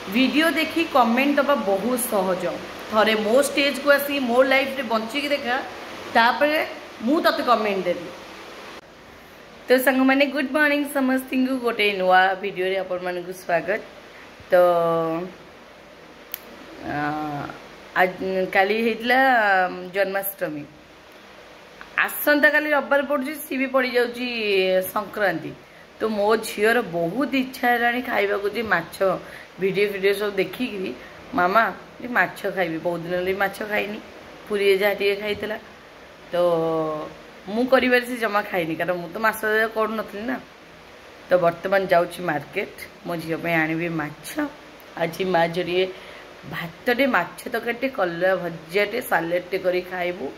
Video देखी comment दबा बहुत सहज थरे मो स्टेज को आसी मो लाइफ रे बंचिकी देखा तापर मु तते कमेंट देबी। तो संग माने गुड मॉर्निंग समस्त को गोटे नुआ वीडियो रे अपन मन को स्वागत। तो आज काली हेतला जन्माष्टमी आसंता काली रविवार पड़ुची सी भी पड़ जाउची संक्रांति। तो मो झीर बहुत इच्छा है खाइबा को जे माछ वीडियो सब देखिकी मामा माछ खाइबी बहुत दिन माछ खाइनी पूरी जहाँ टे खाइला। तो मु करिबार से जमा खाइनी कारण मु तो मास कर नथली ना। तो वर्तमान जाउची मार्केट मो झील पे आनिबी माछ। आज माँ जरिए भातटे माछ तरकारीटे कलरा भजाटे सालेडटे करी खाइबू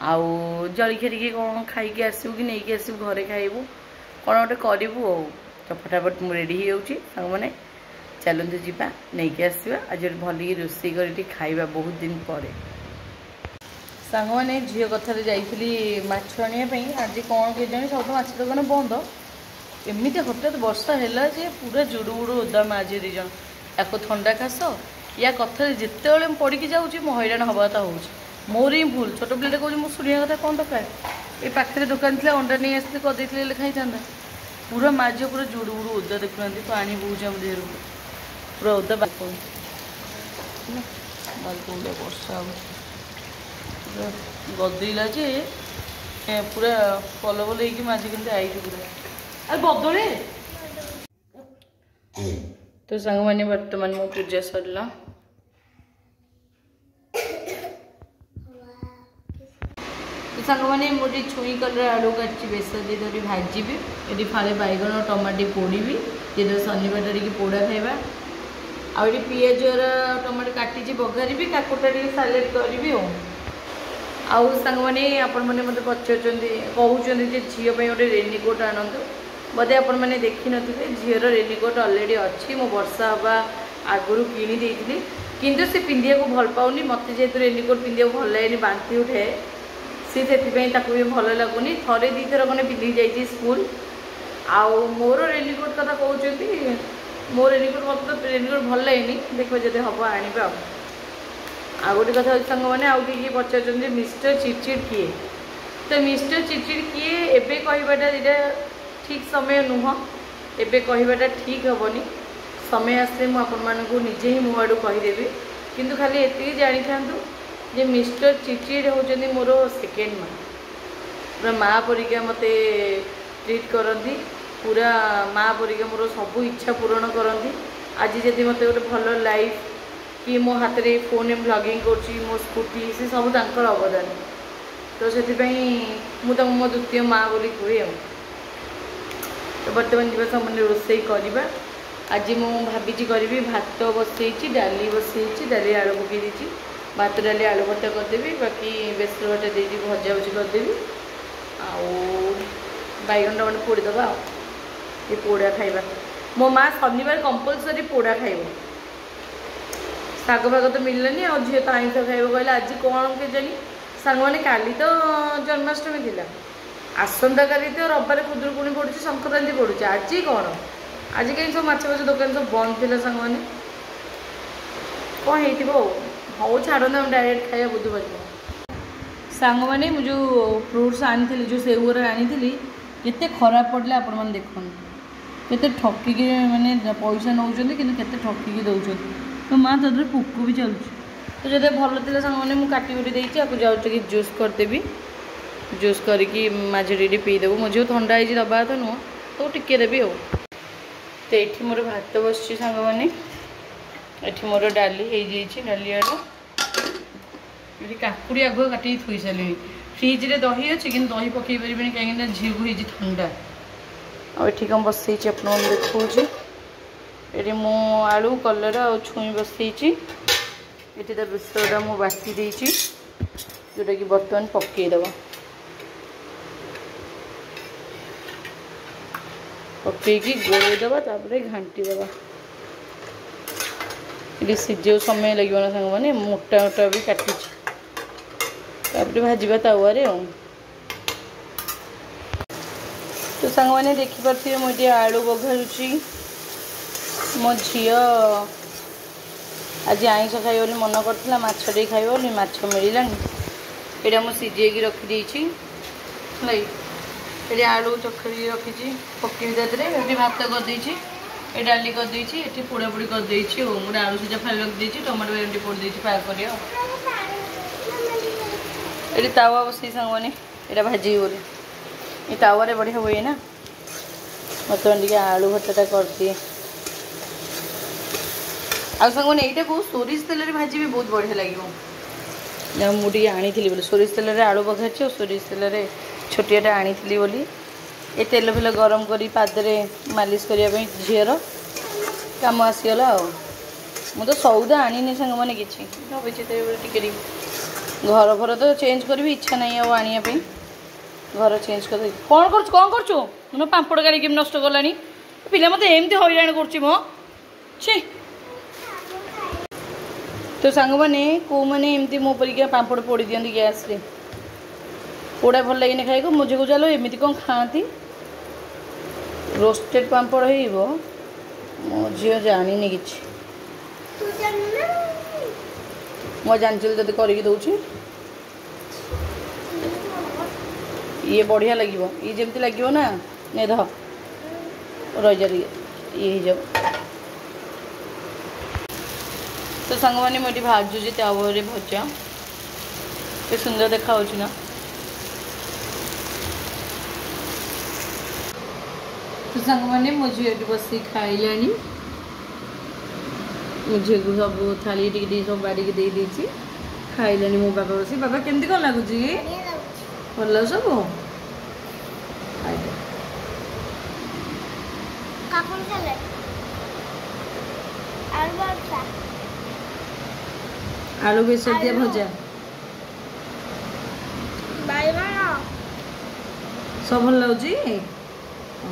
आउ जलखिया टिके कौन खाइकी आसबू कि नहीं आसबू घरे खाइबू कौन गोटे करूँ। तो फटाफट मुझे रेडी हो मैंने चलते जावा नहीं आसवा आज भल रोषे कर खाइबा बहुत दिन पर। सांग मैंने झील कथार जाइली माछ आने आज कौन के जानी सब माछ दुकान बंद एमती हठात वर्षा है जे पूरा जुड़ बुड़ ओदा माँ जी दीज या थंडा खास या कथा जिते पड़ी जाऊँगी मो हैरान हवाता हो मोर ही भूल छोट पिले कह शुणा कथा कौन दरकार ये पाखे दुकान थी अंडा नहीं आसते करदे खाई था पूरा माझ पूरा जुड़ बुड़ ओदा देखुना पानी बहुत जम देह पूरा ओदा बालकोन बालकोन वर्षा पूरा गदेला जे पूरा पल पल हो माझी के आई पूरा अरे बदले। तो सांग मैंने वर्तमान मो पूजा सरला सांग मैंने मोटे छुई कलर आलू काटी बेसर दे धरी भाजीबी ये फाड़े बैगन टमाटे पोड़ी ये शनिवार टे पोड़ा खाइबा आउ पिज टमाटो काटी बघारी काकुटा सालेड करी आउ सांग मैंने आपण मैंने मत पचार कहते झील गोटे रेनिकोट आणतु बोधे आपण मैंने देखी नी झीर रेनिकोट अलरेडी अच्छी मो वर्षा हवा आगुरी किणी किंतु से पिंधिया को भल पाऊनी मत जेहेतु रेनिकोट पिंधिया भल लगे बांती उठे सी भी भल लगुनि थे दी थर मैंने पिंधि जाइए स्कूल आउ मोर रेनिकोट कथा कहते मो रेनिकोट मत तो रेनिकोट भल लगे देखो जब हम आने आ गोटे कथा सांग मैंने आउ किए पचार मिस्टर चिड़चिड़ किए। तो मिस्टर चिड़चिड़ किए एबे कहबाटा यहाँ ठीक समय नुह एबे कहबाटा ठीक हेनी समय आसले मुझे निजे ही मो आड़ कहीदेवी किंतु खाली ये जानी था जे मिस्टर चिड़चिड़ होचंदी मोर सेकेंड माँ पूरा माँ परिका मते ट्रीट करती पूरा माँ परिका मोर सब इच्छा पूरण करती। आज जदि मत गोटे भल लाइफ कि मो हाथ में फोन में ब्लॉगिंग कर मो स्कूटी से सब तांकर अवदान तो से मुझे मो द्वितीय माँ बोली कहे। तो बर्तमान जी सब रोषे करवा आज मुझे करी भात बसई डाली बसई डाली आलू पकई दी भात डाली आलू भर्ता करदेवी बाकी बेसर भटा दे भजा भुजी करदेवी आउ बैगन टमाटो पोड़ीदबा ये पोड़ा खाइबा मो माँ शनिवार कंपलसरी पोड़ा खाइब शाग भाग तो मिललानी आ झील तो आईंष खाइब कहले आज कौन के जानी सांग मैंने काली तो जन्माष्टमी थिला आसंता काली तो रविवार खुदुरकुणी पड़ुची संक्रांति पड़ुची आज कौन आज कहीं सब माछ माछ दुकान सब बंद थी सांग मैंने कौन हो हौ छाड़ डायरेक्ट खाया बुधवार सांग मैंने मुझे फ्रुट्स आनी जो सेव आनी केते खराब पड़े आपण मैंने देखुन केते ठकिकी माने पैसा नौ के ठकिकी दौरान तो माँ तक पोक भी चलुची। तो जो भल थी सांग मैंने मुझे काटी कुटी देती आपको जाऊँ कि जूस करदेवी जूस करके माझे पीदेव मो झील थंडा है दबा तो नुह तो टिके देवी आ। तो ये मोर भात बस सांग मैंने ये मोर डाली हो डाली आलू ये काकुड़ी आगुआ काटिक थोई सारे फ्रिज रे दही अच्छी कि दही पकई पारे कहीं झील को हो ठंडा आठी कम बसई आप देखा ये मो आलू कलरा और छुई बसई ये बेसरटा मु बाटी देती जोटा कि बर्तमान पकईदबा पकईकी गोलईदबा घाटी दबा ये सीझे समय लगे ना सांग मैंने मोटा मोटा भी काटी भाजवा तावे तो सांग मैंने देखिपे मुझे आलू बघारुची मो झी आज आईष खाइब बोली मन करथिला माछ टे खाइब बोली माछ मिललानी एटा मु सिजेकी रखी देछि लाई एटी आलू चखरी रखी पकेबी तादरे एटी भात कर देछि ए डाली कर देछि एटी पोड़ा पोड़ी कर देछि ओ मुडा आलू सिजा फ्राई रख देछि टमाटो एटी पोड़ देछि फ्राई करियो एटी तावा बसई संगवानी एटा भाजी बोली ए तावा रे बढ़िया होई ना मतलब टिके आलू भर्ता कर दिए आ संगवानी एटा को सोरिस तेल रे भाजी भी बहुत बढ़िया लागिवो मुझे आनी बोली सोरिष तेल रे आलू बघाची और सोरिष तेल रे छोटियाटा आनी बोली ए तेल फेल गरम करी पादरे मालिश करने झीर कम आसीगला तो सौदा आनी सांग मैंने किसी टे घर भर तो चेंज करी इच्छा नहीं आने घर चेंज कर कौन कर पापड़ गाड़ी केम नष्ट कला पिला मत एमती हईराण कर तो सांग मैंने कौ मैंने एमती मो परिका पापड़ पोड़ी दिखती गैस रे पोड़ा भल लगे खाई मुझे को चलो एमती कौन खाती रोस्टेड पापड़ हो मो झील जानी कि मैं जानी जब करके दौची ये बढ़िया लगे ये जमती लगे ना ने रह जा ये जाओ तो सांग मैंने मुझे भाजुची तावे भजा ये सुंदर देखा ना तो सांग मैंने मुझे बस खाइलानी मुझे सब थाली टी सब बाड़ी के दे देछि खाइलानी मो बाबा बस बाबा केमती कौन लगुच भल लग सब आलू बेसर दिया भजा सब भल लगे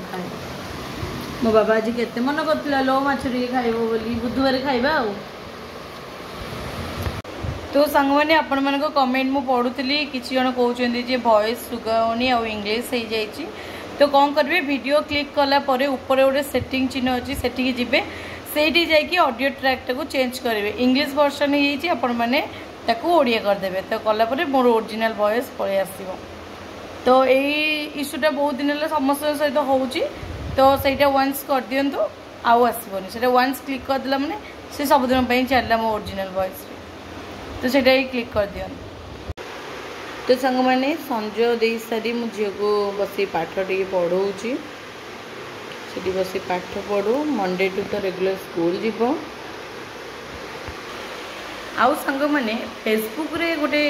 खाए मो बाबा आज केते मन करथिला लो माछरी खाइबो बोली बुधवार खाइबा आ तो सांग मैंने आपण मन को कमेंट मु पढुतली किछि जण कहउचंदी जे वॉइस सुगाउनी आ इंग्लिश हे जाईची तो कौन करेंगे वीडियो क्लिक कला परे ऊपर गोटे सेटिंग चिन्ह अच्छी सेठी जिबे सेठी जाइए ऑडियो ट्रैक को चेंज करेंगे इंग्लिश वर्जन ही आपण मैंने ओडिया करदे तो कलापर मोर ओरिजिनल वॉइस पलि आसो तो यही इश्यूटा बहुत दिन समस्त सहित होउची तो सहीटा वन्स कर दिंतु आउ आसबनी से वन्स क्लिक करदेला मैंने से सबुदिन चलला मो ओरिजिनल वॉइस तो सेटा ही क्लिक कर दियंतु तो सांग मैंने संजय दे सारी मो झील को बस पाठ टे पढ़ाऊँगी से बस पाठ पढ़ू मंडे टू तो रेगुलर स्कूल जीव आउ सांग मैंने फेसबुक रे गोटे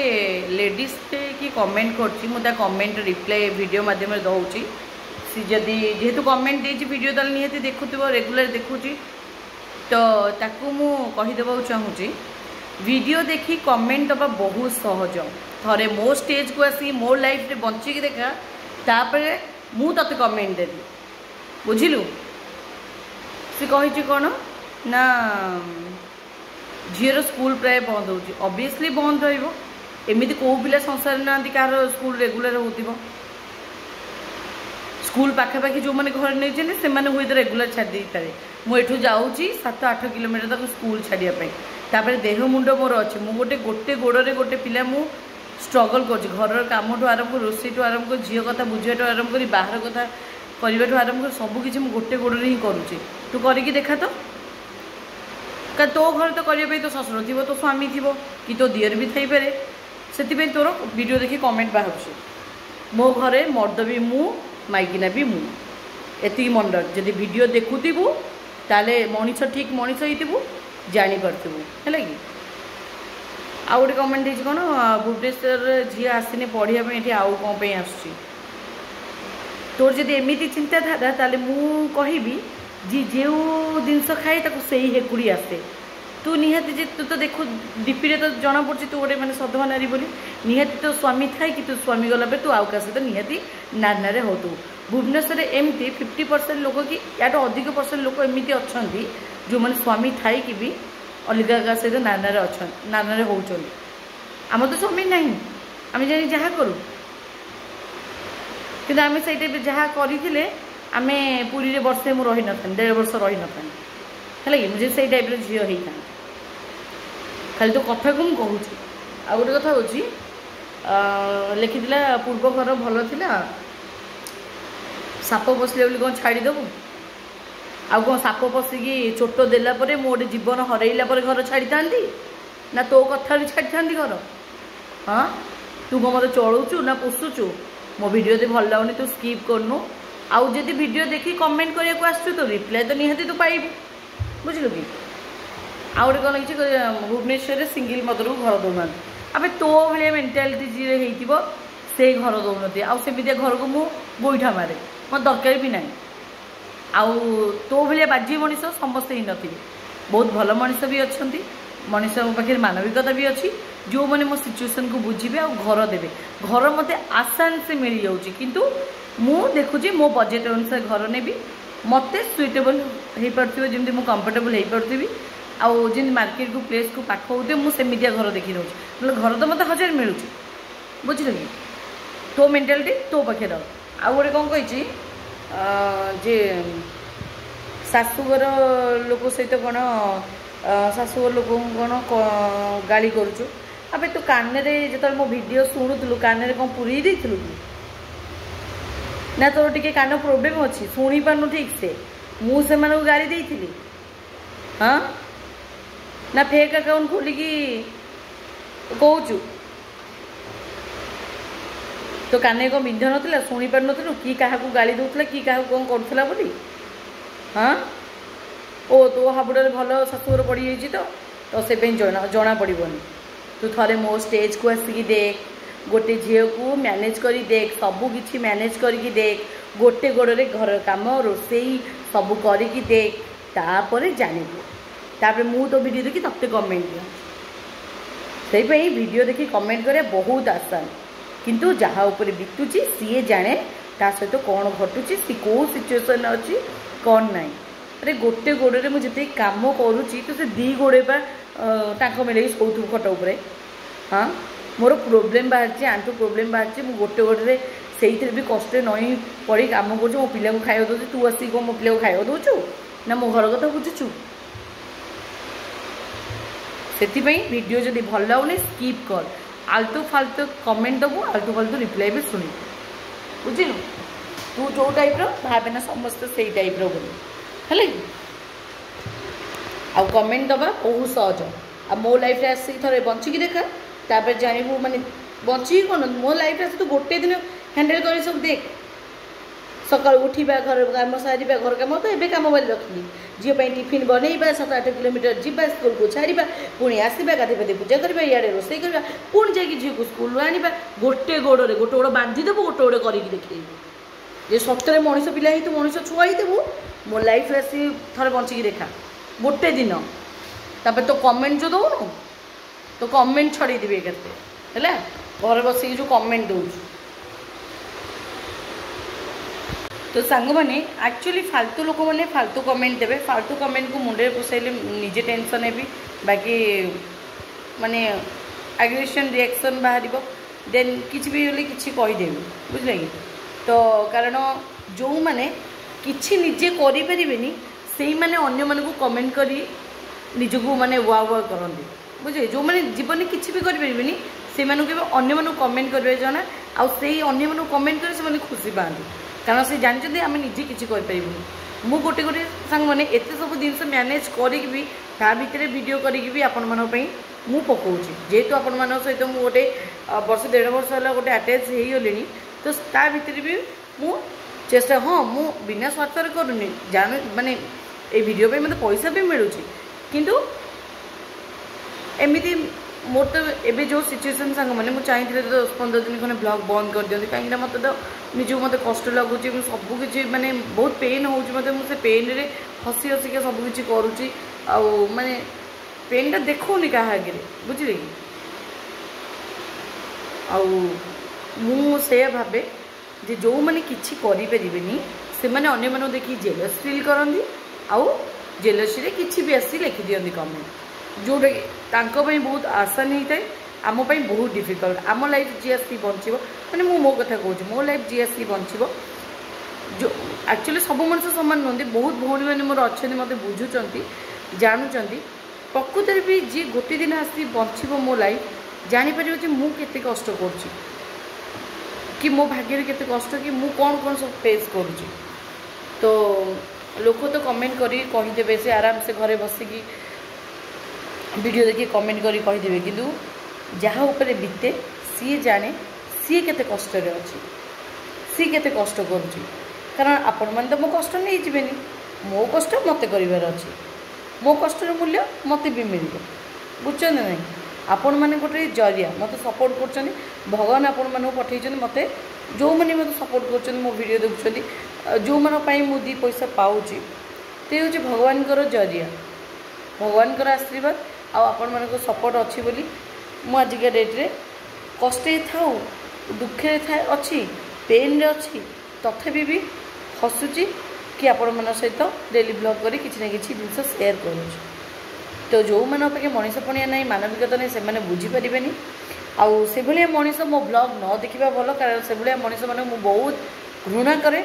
लेडीज कि कमेंट कर कमेंट रिप्लाई वीडियो माध्यम दूसरी सी जदि जेहेतु कमेंट देती वीडियो ताल निहाती देखुव रेगुलर देखुची तो ताकू मु कहीदेवा चाहूँगी वीडियो देखी कमेंट दबा बहुत सहज थरे मो स्टेज को आसी मो लाइफ रे बंचिकी देखा तापर मु तते कमेंट देवी बुझिलु सी कही कौन ना झीर स्कूल प्राय बंद हो ऑब्वियसली बंद रमती कौ पिला संसार ना कह स्कूल रेगुलर हो स्कूल पाखापाखि जो मैंने घर नहीं से हुए तो रेगुलर छाड़ी पारे मुझे जाऊँगी 7-8 किलोमीटर तक स्कूल छाड़ापी देह मुंड मोर अच्छे मुझे गोटे गोड़े गोटे पिला मु स्ट्रगल कर घर कम आरंभ कर रोसई आरंभ कर झील कथा बुझा आरंभ कर बाहर कथा करने आरंभ कर सबकि गोटे गोड़े ही करुचे तू करके देखा तो का तो घर तो करने तो शशुर थी तो स्वामी थी कि तो दियर भी थी पारे से तोर वीडियो देखी कमेंट बाहर मो घरे मर्द भी मु माइकिना भी मु एति मन रख जदि वीडियो देखुबू ताले मनीष ठीक मनीष हो जापरु है कि आउ गोटे कमेंट है कौन भुवनेश्वर झी आसनी पढ़ाई ये आउ कौन आसुची तोर जब एमती चिंताधारा ताले मु कहबी जी जो जिनस खाए से ही हेकुड़ी आसे तू निहाती जे तू तो देखु डीपी रे तो जना पड़ी तू गोटे मैंने सधवा नारी बोली निहाती तो स्वामी थाए कि तू स्वामी गला तू आउ का सहित निहाती नारे हो तू भुवनेश्वर एमती 50% लोक कि या अधिक परसेंट लोक एमती अच्छा जो मैंने स्वामी थाई कि भी अलग का सहित नारे अच्छा नारे होम तो स्वामी ना आम जानी जहाँ करूँ कि आम से जहाँ करें आम पुरी वर्षे मुझे रही न था 1.5 वर्ष रही न था है कि मुझे से टाइप झील होता खाली तो कथा को मुझे कहूँ आ गोटे कथा हूँ लिखिला पूर्व घर भल थिला साप पशिले बोली कौन छाड़ीदेबू आउ कौन साप पशिकी चोट देला परे मो गोटे जीवन हरैला पर घर छाड़ी था ना तो कथा छाड़ी था घर हाँ तू कौन मत चलुचु ना पोषुचु मो भिडियो तो भल लगुनि तू स्किप करनु आउ जदि वीडियो देखी कमेंट करने को आसु तो रिप्लाई तो निहाती तू पाइबु बुझलु कि आउ गोटे कौन लगी भुवनेश्वर सिंगिल मदर को घर दौना अबे तो भाई मेन्टालीटी जी हो से घर दौन आमती घर को मुझे गोईठा मारे मत दरकार भी ना आउ तो भाई बाजी मनीष समस्ते ही नथिबे बहुत भल मनीष भी अच्छा मनीष पाखे मानविकता भी अच्छी जो मैंने मो सिचुएशन को बुझे आ घर देवे घर मत आसान से मिल जाऊँगी किंतु मु देखुची मो बजेट अनुसार घर नेबी मत सुइटेबल हो पार्थिव जमी मुझे कंफर्टेबल हो पार्थिवी आउ जमी मार्केट को प्लेस को पाख होते मुझे घर देखी रोचे ना घर तो मत 1000 मिलूँ बुझल कि तो मेन्टालीटी तो पाखे आउ गोटे कौन कही जे शाशुघर लोक सहित कौन शाशुघर लोक कौन गाली करुचु अबे तू कान जो मो भिडियो शुणुलु कान कौन पुरी देलु कि ना तोर टिके कान प्रोब्लेम अच्छी शुणी पार्नु ठीक से मुझे गाड़ी देती हाँ ना फेक अकाउंट खोलिकी कहूचु तो कान कौन बिंध ना शुणी पार नु कि क्या गाली दूसरा कि क्या कौन करूला बोली हाँ ओ तो हाबुड़े भल शाशुघर पड़ तो से जना पड़ोनी तू थे मो स्टेज को आसिकी देख गोटे झील को मैनेज करी देख सबू किछि मैनेज करी देख गोटे गोड़े घर काम रोसई सब करी देख तापर जानबू तापर मु तो वीडियो देखी तब कमेंट दिया से वीडियो देखी कमेंट करे बहुत आसान किंतु जहाँ ऊपर बीतुची सी जाने ता सहित कौन घटुची सी कौ सिचुएसन अच्छी कौन ना अरे गोटे गोड़े मुझे कम करुच्ची तो से दी गोड़े टाँक मिले शोथु खट उपरे हाँ मोर प्रोब्लेम बाहर आंटू प्रोब्लेम बाहर मुझे गोटे गोड़े से भी कष्ट नई पड़ी कम कर मो पिला को खाଇବା दौर तू आसिक मो पिला को खाଇବା दौचु ना मो घर कथा बुझुचु से वीडियो जदि भल लगुनि स्किप कर आलतू फालतू कमेंट दबू आलतू फालतू रिप्लाई भी शुणी बुझिलु तू जो टाइप भावे ना समस्त से टाइप बोली आ कमेंट दबा बहुत सहज आ मो लाइफ रे आसी थरे बंचिकी देखा तापर जानबू माने बंची कौन मो लाइफ रे तू गोटे दिन हैंडल कर सब देख सकाल उठा घर कम सारा घर कम तो ये कम बोली रखनी झील टिफिन बनइबा 7-8 किलोमीटर जीवा स्कूल को छाड़ा पुणी आसवा गाधे पाधे पूजा करवा इे रोसे करवा पुणी जाकि झील को स्कूल आने गोटे गोड़े गोटे गोड़ बांधिदेबू गोटे गोड़े करके देखेबू जे सतरे मनीष पिला ही तू मनीष छुआ देबू मो लाइफ आसी थे बंचिकी देखा गोटे दिन तापर तो कमेंट जो दौनु तो कमेंट छड़े देवी केते घर बस जो कमेंट दौर तो सांग मैंने एक्चुअली फालतू लोक मैंने फालतू कमेंट देवे फालतू कमेंट को मुंडे पुसाइले निजे टेंशन है बाकी माने एग्रेशन रिएक्शन बाहर देन किसी भी बोले किसी कहीदेवी बुझे कि तो कारण जो मैंने किसी निजे करें से मैंने अन्य मानक कमेंट करी निजको माने वा वा करते बुझे जो मैंने जीवन में किसी भी करें से अन्य मानक कमेंट करेंगे जना आई अन्य मानक कमेंट कर खुशी पाती कारण से जानते आम निजे किसी करूँ मु गोटे गोटे सांग मैंने एत सब जिन मैनेज करी ता भितर वीडियो करी आपण मु पकाऊँगी जेहेतु आपण मान सहित मुझे गोटे वर्ष 1.5 वर्ष है गोटे आटाच हो गली तो ता भितर भी मु चेष्टा हाँ मु बिना स्वार्थर करूनी जान माने ये वीडियो पे मत पैसा भी मिलूँ किंतु एमती मोर तो एबे जो सिचुएशन सांग मैंने मुझे चाहिए तो 10-15 दिन खंडे ब्लॉग बंद कर दिखाँ कहीं मत तो निजक मत कष्ट लगुच सबकि माने बहुत पेन हो मुझे पेन रे हसी हसिका सबकि करुच्ची माने पेनटा देखौनी क्या आगे बुझे कि से भावे जे जो मैंने किसी करें से मैंने अन्य मानक देखी जेलस फिल करती आउ जेलसी रे किसी भी आसी लिखि दिखती कमेंट जोटा कि बहुत आसान होता है आमपाई बहुत डिफिकल्ट आम लाइफ जी आसी बंचो मैंने मो कथा कहूँ मो लाइफ जी आसी बंचो जो एक्चुअली सब मनुष्य सामान नुहति बहुत भौणी मैंने मोर अच्छा मत बुझुंट जानुंट प्रकृत में भी जी गोटे दिन आसी बंचब मो लाइफ जापर कि मु केते कष्ट करुँची कि मो भाग्य केते कष्ट कि मु कौन कौन सब फेस करुँची। तो लोक तो कमेंट करी कहीदेवे से आराम से घरे बसिकी वीडियो देखिए कमेंट करी कहीदेवे किंतु जहाँ ऊपर बीते सी जाने सी केते कष्ट रे अछि सी केते कष्ट करुँची कारण आपण मैंने तो मो कष्ट नहीं जीवेनी मो कष्ट मत करार अच्छी मो कष्टर मूल्य मत भी मिल बुझे ना आपण मैंने गोटे जरिया मत सपोर्ट कर भगवान आपण मानक पठे मत जो मैंने मत सपोर्ट कर मो वीडियो देखुं जो मानी मु दी पैसा पाऊँगी ते हूँ भगवान जरिया भगवान आशीर्वाद आपण मानक सपोर्ट अच्छी बोली मु आजिका डेट्रे कष्ट था दुखे था अच्छी पेन रे अच्छी तथापि भी हसुची कि आपण मन सहित डेली ब्लॉग करी किसी ना किसी जिन सेयार करूँ। तो जो मैंने पाखे मनीष पणिया ना मानविकता नहीं से बुझीपारे आउ से भाया मनीष मो ब्लॉग न देखा भल कारण से भाया मनीष मैंने मुझे बहुत घृणा करे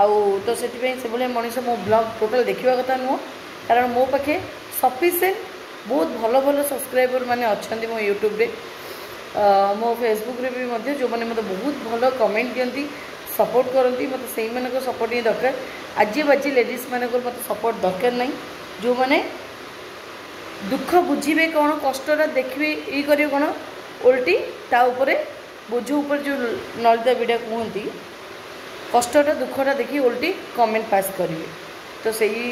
आउ तो से भाया मनीष मो ब्लॉग टोटाल देखा कथा नुह कारण मो पाखे सफिशिएंट बहुत भल भल सब्सक्राइबर मैंने अच्छा मो यूट्यूब रे मो फेसबुक रे भी मध्य जो मैंने मतलब बहुत भल कमेंट दियंती सपोर्ट करती मत से सपोर्ट ही दरकार आज बाजी लेडीज मान मत सपोर्ट दरकार नहीं जो मैंने दुख बुझे कौन कष्टा देखिए ये करें कौन उल्टी ता उपरे बोझ उपर जो नलिता विड़ा कहती कष्टा दुखटा देखिए उल्टी कमेंट पास करेंगे तो सही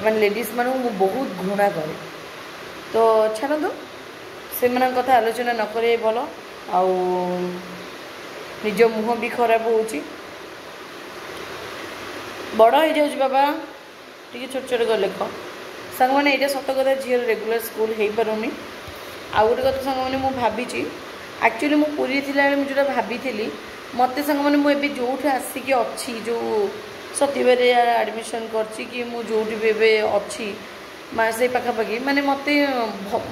मैं लेडीज मान बहुत घृणा करे तो छाड़ू से कथा आलोचना न करे भल आउ निज मुह भी खराब हो बड़ हो जाऊँ बाबा टी छोट छोट कर लेख सांग मैंने यहाँ सत कथा झील रेगुलर स्कूल हो पारुनी आउ गोटे कथा सांग मैंने भावी एक्चुअली मु पूरी थी जो भाभी मत सांग मैंने मुझे जो आसिक अच्छी जो सत्यबार एडमिशन कर भी अच्छी से पाखापाखि माने मत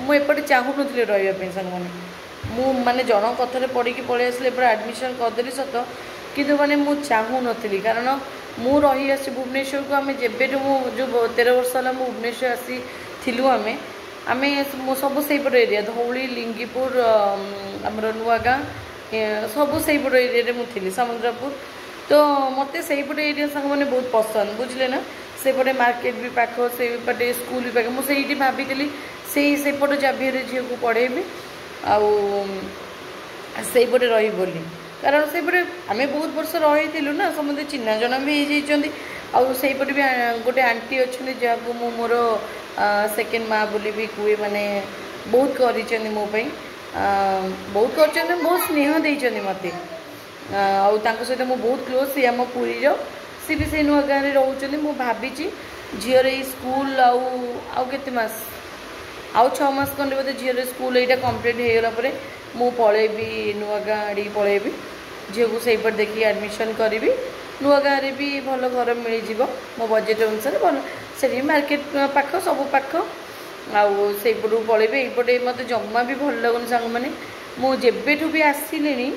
मुझे चाहूँ नी रही सांग मैंने माने जन कथार पढ़ी पलि आसले एडमिशन करदेली सत किंतु माने मु चाहूँ नी कारण मु रही आसी भुवनेश्वर को आम जब जो 13 वर्ष है भुवनेश्वर आसी थिलु आम सब सहीपट एरिया धौली लिंगीपुर आमर नुआ गाँ सब सहीपट एरिया मुझे समुद्रपुर तो मत सहीपट एरिया सांग मैंने बहुत पसंद बुझे ना सेपटे मार्केट भी पाख से स्कूल भी पाख मुझे भाभी सेपट जाभियर झील को पढ़ेबी आईपटे रही बोली कारण सेपटे आम बहुत वर्ष रही ना समझे चिन्ह जना भी हो जापटे भी गोटे आंटी अच्छा जहाँ को मोर सेकेंड माँ बोली भी कहे माने बहुत कर मोपाई बहुत कर बहुत स्नेह देते मत सहित मु बहुत क्लोज सी आम पुरी सी भी से नुआ गाँव में रोचे मुझे भावी झीर स्कूल आउ केते मास आउ 6 मास खंडे बोधे झील स्कूल यहाँ कम्प्लीट होगला मु पलैबी नुआ गाँव आड़ी पलैबी झील को सहीपट देखिए एडमिशन करी नुआ गाँव में भी भल घर मिल जाव मो बजेट अनुसार भल से मार्केट पाख सब पाख आईपट पलैबी यपटे मत जमा भी भल लगुन सांग मैंने मुझे भी आसिले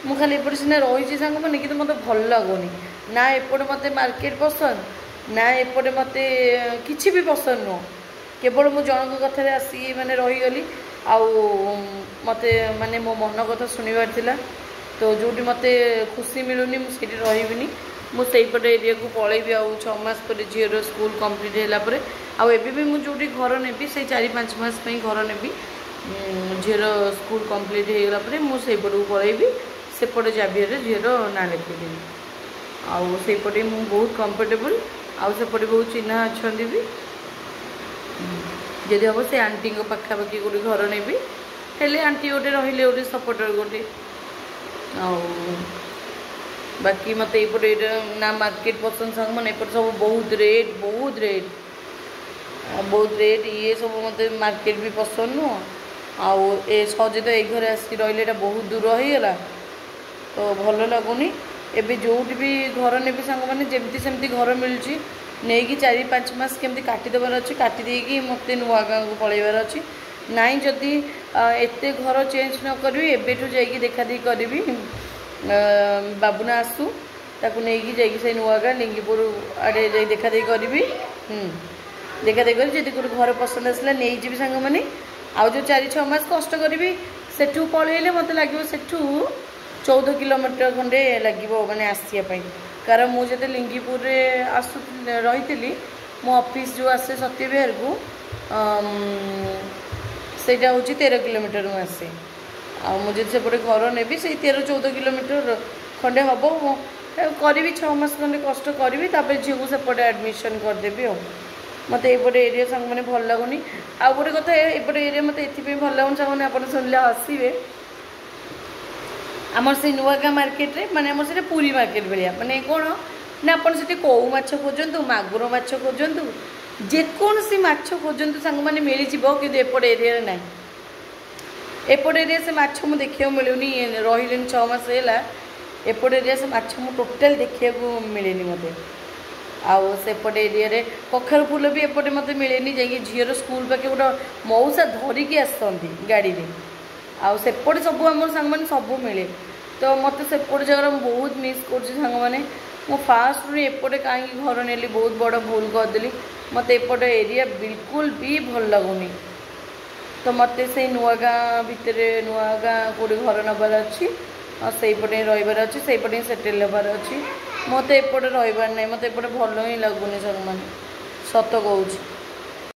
मु खाली एपट सीना रही सांग मैंने कि मत भल लगुनि ना एपटे मत मार्केट पसंद ना एपटे मत किसी भी पसंद नुह केवल मु जनक कथार आसी मैंने रहीगली मत माने मो मन कथा शुणवार थिला तो जोटी मत खुशी मिलूनी मुझे रही मुझेपट एरिया को पलैबी 6 मास पर झीर स्कूल कम्प्लीट होगापर आबी मुझे घर नेबी से 4-5 मास घर नेबी झीर स्कूल कम्प्लीट होगापर मुझेपट को पलैबी सेपटे जाभियर झीर ना लिखेदेवी आईपटे मु बहुत कम्फर्टेबल आउपटे बहुत चिन्ह अच्छा भी जदि हम से आंटी पाखापाखि गोटे घर नेबी हेले आंटी गोटे रहिले गोटे सपोर्टर गोटे बाकी मत यपटे ना मार्केट पसंद सांग मैंने एपट सब बहुत रेट ये सब मत मार्केट भी पसंद नुह आउ सजे तो ये घर आसिक रही बहुत दूर होगला तो भल लगुनि एबे जोटी भी घर ने सांग मैंने जमती सेमती घर मिलूँ नहीं 4-5 मास केमती काटिदेवार अच्छी काटिदेकी मत नुआ गाँव को पलैबार अच्छी नाई जदि एते घर चेंज न करी एबेठू जाइए देखादेखी करी बाबुना आसू ताकू नहीं जाइए से नुआ गाँ लिंगीपुर आड़े जा देखादेखी करी देखा देखा जी गोटे घर पसंद आसला नहीं जी सांग मैंने आउ जो 4-6 मास कष्ट करी सेठू पलैले मत लगे सेठू 14 किलोमीटर खंडे लगे मैंने आसवाई कारण मुझे लिंगीपुर आसु रही मो ऑफिस जो आसे सत्य विहार को सेटा हूँ 13 किलोमीटर में आसे मुझे सेपटे घर नेबी से 13-14 किलोमीटर खंडे हम करी 6 मास खंडे कष्ट करी झील को सेपटे एडमिशन करदेवी मत एपटे एरिया सांग मैंने भल लगुनि आ गोटे कथा एपटे एरिया मत ये भल लगुनि सांग आप शुणिले हसवे आमर से नुआगाँ मार्केट रे माने आमर से पूरी मार्केट भाया माने कौन ना आपन से कौ माछ खोजतु मागुर माछ खोजतु जेकोसी माछ खोजतु सांग मैंने मिल जाव कि एपटे एरिया ना एपटे एरिया से माछ मु देखा मिलूनी रही 6 मास है एपट एरिया से माछ मु टोटाल देखा मिले मत आउ सेपटे एरिया रे कखार फूल भी एपटे मत मिले जाकि झीर स्कूल पाखे गोटे मौसा धरिकी आसती गाड़ी रे आउ सेपटे सब आम सांग मैंने सब मिले तो मत सेपटे जगह बहुत मिस कर मैंने मो फास्ट रू एपटे कहीं घर नेली बहुत बड़ भूल करदेली मत एपट एरिया बिल्कुल भी भल लगुनि तो मत से नुआगाँ भितर नुआगाँ कौटे घर नबार अच्छी से रहीबार अच्छी से सेटेल होबार अच्छी मत एपटे रहीबार ना मत एपटे भल ही लगुनि सब मैंने सत कहूँ।